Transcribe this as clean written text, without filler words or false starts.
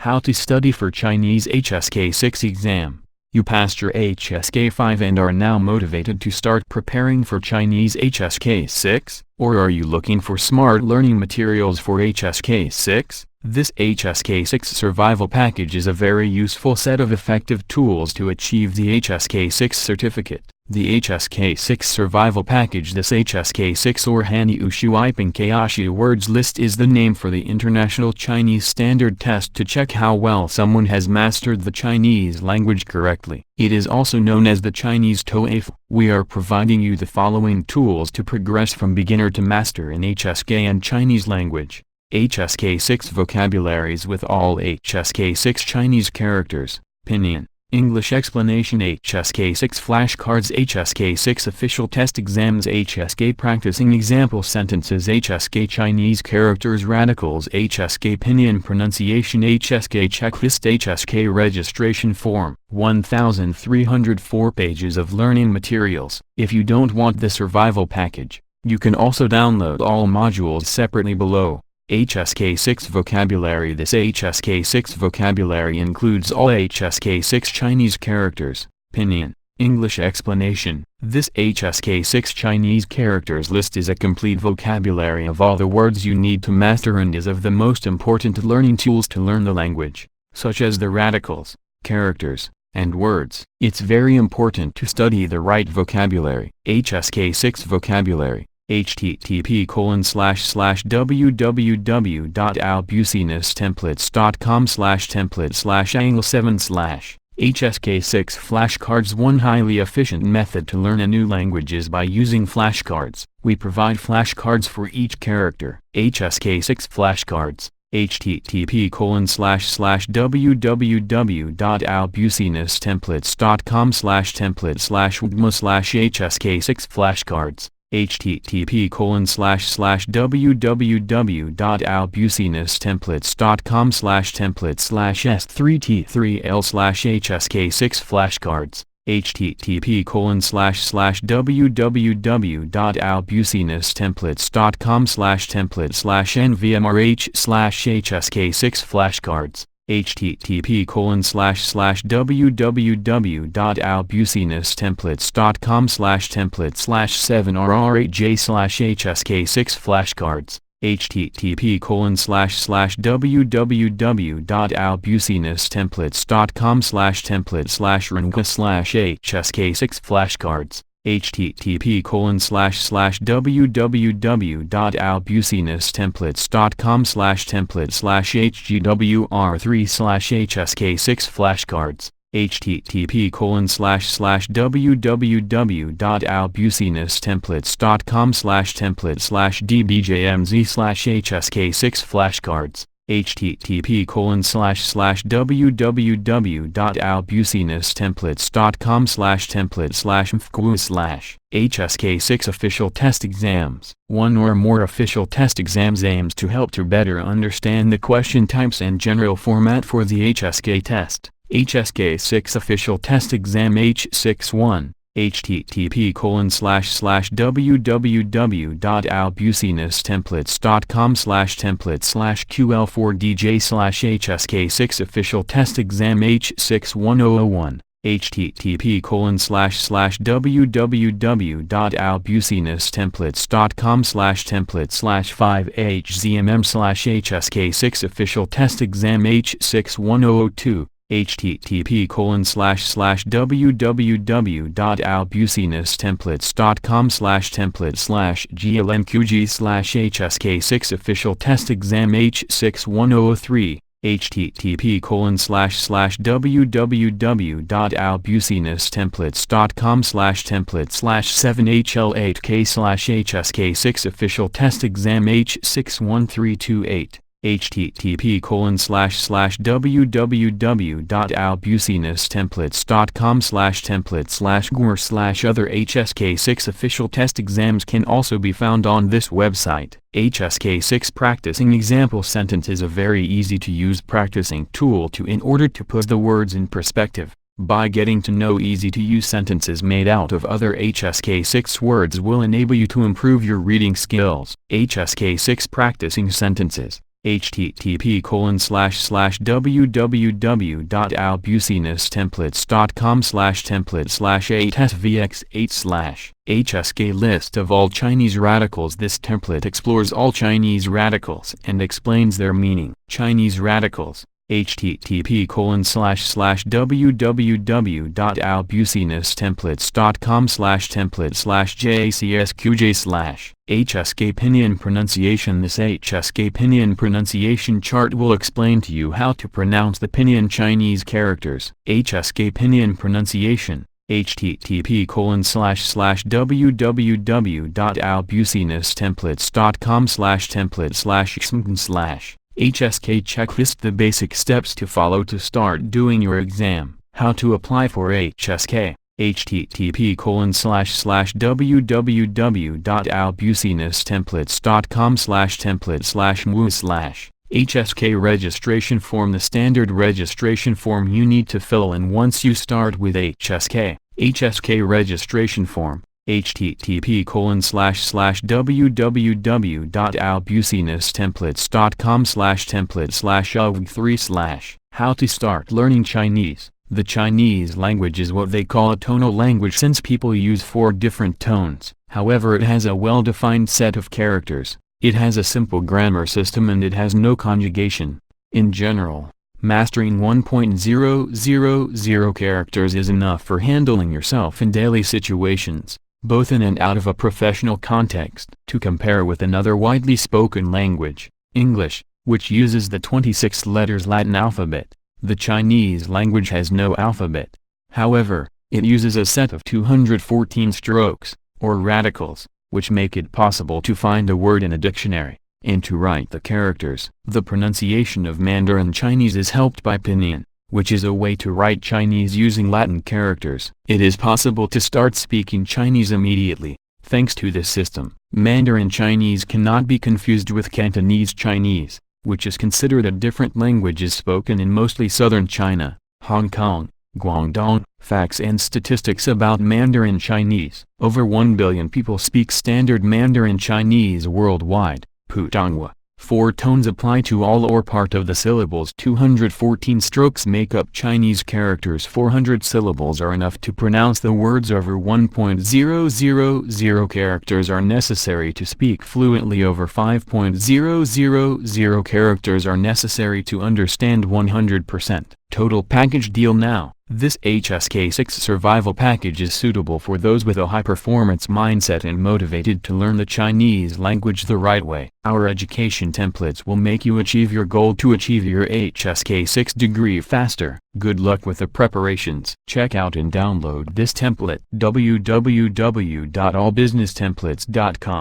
How to study for Chinese HSK6 exam. You passed your HSK5 and are now motivated to start preparing for Chinese HSK6? Or are you looking for smart learning materials for HSK6? This HSK6 survival package is a very useful set of effective tools to achieve the HSK6 certificate. The HSK6 survival package. This HSK6 or Hanyu Shuīpíng Kaoshi words list is the name for the International Chinese Standard Test to check how well someone has mastered the Chinese language correctly. It is also known as the Chinese TOEFL. We are providing you the following tools to progress from beginner to master in HSK and Chinese language. HSK6 vocabularies with all HSK6 Chinese characters, pinyin, English explanation. HSK6 flashcards. HSK6 official test exams. HSK practicing example sentences. HSK Chinese characters radicals. HSK pinyin pronunciation. HSK checklist. HSK registration form. 1,304 pages of learning materials. If you don't want the survival package, you can also download all modules separately below. HSK6 vocabulary. This HSK6 vocabulary includes all HSK6 Chinese characters, pinyin, English explanation. This HSK6 Chinese characters list is a complete vocabulary of all the words you need to master and is of the most important learning tools to learn the language, such as the radicals, characters, and words. It's very important to study the right vocabulary. HSK6 vocabulary. http://www.albusinesstemplates.com/template/angle7/ HSK6 flashcards. One highly efficient method to learn a new language is by using flashcards. We provide flashcards for each character. HSK6 flashcards. http://www.albusinesstemplates.com/template/wgma/HSK6 flashcards. http://www.albusinesstemplates.com/template/s3t3l/HSK6 flashcards. http://www.albusinesstemplates.com/template/nvmrh/HSK6 flashcards. http://www.albusinesstemplates.com/template/7rrhj/HSK6 flashcards. http://www.albusinesstemplates.com/template/rnga/HSK6 flashcards. http://www.albusinesstemplates.com/template/hgwr3/HSK6 flashcards. http://www.albusinesstemplates.com/template/dbjmz/HSK6 flashcards. http://www.albusinesstemplates.com/template/mfqu/HSK6 official test exams. One or more official test exams aims to help to better understand the question types and general format for the HSK test. HSK6 official test exam H61. http://www.albusinesstemplates.com/template/ql4dj/HSK6 official test exam H61001. http://www.albusinesstemplates.com/template/5hzmm/HSK6 official test exam H61002. http://www.albusinesstemplates.com/template/glnqg/HSK6 official test exam H61003. http://www.albusinesstemplates.com/template/7hl8k/HSK6 official test exam H61328. http://www.albusinesstemplates.com/template/gr/other HSK6 official test exams can also be found on this website. HSK6 practicing example sentence is a very easy to use practicing tool in order to put the words in perspective. By getting to know easy to use sentences made out of other HSK6 words will enable you to improve your reading skills. HSK6 practicing sentences. http://www.albusinesstemplates.com/template/8svx8/HSK list of all Chinese radicals. This template explores all Chinese radicals and explains their meaning. Chinese radicals. http://www.albusinesstemplates.com/template/jacsqj/HSK Pinyin pronunciation. This HSK Pinyin pronunciation chart will explain to you how to pronounce the Pinyin Chinese characters. HSK Pinyin pronunciation. http://www.albusinesstemplates.com/template/xmn/ HSK checklist. The basic steps to follow to start doing your exam. How to apply for HSK. http://www.albusinesstemplates.com/template/mu/ HSK registration form. The standard registration form you need to fill in once you start with HSK. HSK registration form. http://www.albusinesstemplates.com/template/ug3/ How to start learning Chinese. The Chinese language is what they call a tonal language since people use 4 different tones. However, it has a well-defined set of characters. It has a simple grammar system and it has no conjugation. In general, mastering 1.000 characters is enough for handling yourself in daily situations, both in and out of a professional context. To compare with another widely spoken language, English, which uses the 26 letters Latin alphabet, the Chinese language has no alphabet. However, it uses a set of 214 strokes, or radicals, which make it possible to find a word in a dictionary, and to write the characters. The pronunciation of Mandarin Chinese is helped by Pinyin, which is a way to write Chinese using Latin characters. It is possible to start speaking Chinese immediately, thanks to this system. Mandarin Chinese cannot be confused with Cantonese Chinese, which is considered a different language is spoken in mostly southern China, Hong Kong, Guangdong. Facts and statistics about Mandarin Chinese. Over 1 billion people speak standard Mandarin Chinese worldwide. Putonghua. 4 tones apply to all or part of the syllables. 214 strokes make up Chinese characters. 400 syllables are enough to pronounce the words. Over 1.000 characters are necessary to speak fluently. Over 5.000 characters are necessary to understand 100%. Total package deal now. This HSK6 survival package is suitable for those with a high-performance mindset and motivated to learn the Chinese language the right way. Our education templates will make you achieve your goal to achieve your HSK6 degree faster. Good luck with the preparations. Check out and download this template. www.albusinesstemplates.com